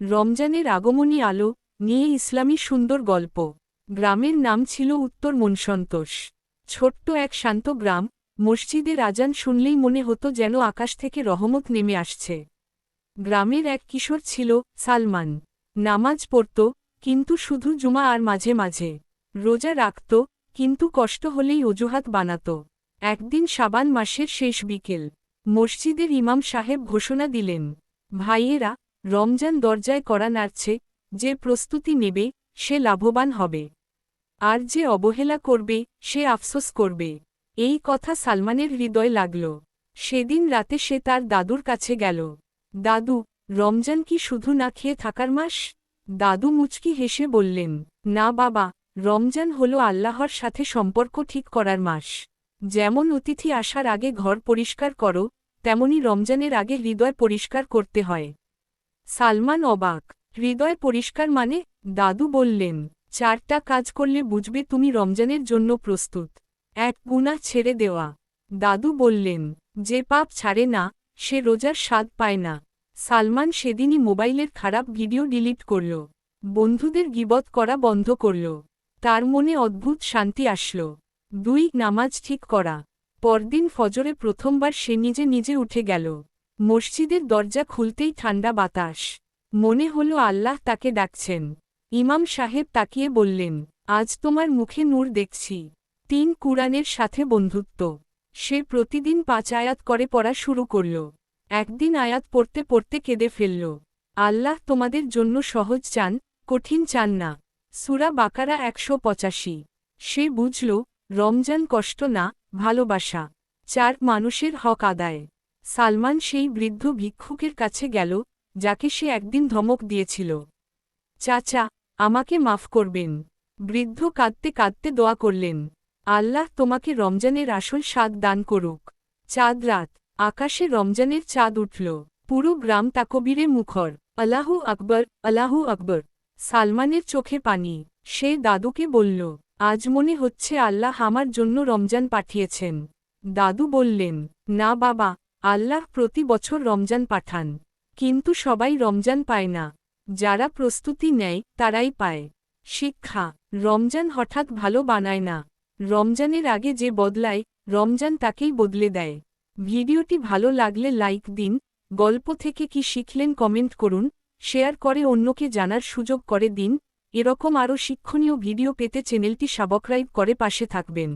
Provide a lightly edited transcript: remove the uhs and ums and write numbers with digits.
রমজানের আগমনী আলো নিয়ে ইসলামী সুন্দর গল্প। গ্রামের নাম ছিল উত্তর মনসন্তোষ। ছোট্ট এক শান্ত গ্রাম, মসজিদের আজান শুনলেই মনে হতো যেন আকাশ থেকে রহমত নেমে আসছে। গ্রামের এক কিশোর ছিল, সালমান। নামাজ পড়ত, কিন্তু শুধু জুমা আর মাঝে মাঝে। রোজা রাখত, কিন্তু কষ্ট হলেই অজুহাত বানাত। একদিন শাবান মাসের শেষ বিকেল, মসজিদের ইমাম সাহেব ঘোষণা দিলেন, ভাইয়েরা, রমজান দরজায় কড়া নাড়ছে, যে প্রস্তুতি নেবে সে লাভবান হবে, আর যে অবহেলা করবে সে আফসোস করবে। এই কথা সালমানের হৃদয় লাগল। সেদিন রাতে সে তার দাদুর কাছে গেল। দাদু, রমজান কি শুধু না খেয়ে থাকার মাস? দাদু মুচকি হেসে বললেন, না বাবা, রমজান হলো আল্লাহর সাথে সম্পর্ক ঠিক করার মাস। যেমন অতিথি আসার আগে ঘর পরিষ্কার করো, তেমনি রমজানের আগে হৃদয় পরিষ্কার করতে হয়। সালমান অবাক, হৃদয় পরিষ্কার মানে? দাদু বললেন, 4টা কাজ করলে বুঝবে তুমি রমজানের জন্য প্রস্তুত। 1, গুনাহ ছেড়ে দেওয়া। দাদু বললেন, যে পাপ ছাড়ে না সে রোজার স্বাদ পায় না। সালমান সেদিনই মোবাইলের খারাপ ভিডিও ডিলিট করল, বন্ধুদের গীবত করা বন্ধ করল। তার মনে অদ্ভুত শান্তি আসল। 2, নামাজ ঠিক করা। পরদিন ফজরে প্রথমবার সে নিজে নিজে উঠে গেল। মসজিদের দরজা খুলতেই ঠান্ডা বাতাস। মনে হলো আল্লাহ তাকে ডাকছেন। ইমাম সাহেব তাকিয়ে বললেন, আজ তোমার মুখে নূর দেখছি। 3, কুরআনের সাথে বন্ধুত্ব। সে প্রতিদিন 5 আয়াত করে পড়া শুরু করল। একদিন আয়াত পড়তে পড়তে কেঁদে ফেলল। আল্লাহ তোমাদের জন্য সহজ চান, কঠিন চান না। সূরা বাকারা 185। সে বুঝল, রমজান কষ্ট না, ভালোবাসা। 4, মানুষের হক আদায়। সালমান সেই বৃদ্ধ ভিক্ষুকের কাছে গেল, যাকে সে একদিন ধমক দিয়েছিল। চাচা, আমাকে মাফ করবেন। বৃদ্ধ কাঁদতে কাঁদতে দোয়া করলেন, আল্লাহ তোমাকে রমজানের আসল স্বাদ দান করুক। চাঁদ রাত, আকাশে রমজানের চাঁদ উঠল। পুরো গ্রাম তাকবীরে মুখর, আল্লাহু আকবর, আল্লাহু আকবর। সালমানের চোখে পানি। সে দাদুকে বলল, আজ মনে হচ্ছে আল্লাহ আমার জন্য রমজান পাঠিয়েছেন। দাদু বললেন, না বাবা, আল্লাহ প্রতি বছর রমজান পাঠান, কিন্তু সবাই রমজান পায় না। যারা প্রস্তুতি নেয় তারাই পায়। শিক্ষা, রমজান হঠাৎ ভালো বানায় না। রমজানের আগে যে বদলায়, রমজান তাকেই বদলে দেয়। ভিডিওটি ভালো লাগলে লাইক দিন। গল্প থেকে কি শিখলেন কমেন্ট করুন। শেয়ার করে অন্যকে জানার সুযোগ করে দিন। এরকম আরও শিক্ষণীয় ভিডিও পেতে চ্যানেলটি সাবস্ক্রাইব করে পাশে থাকবেন।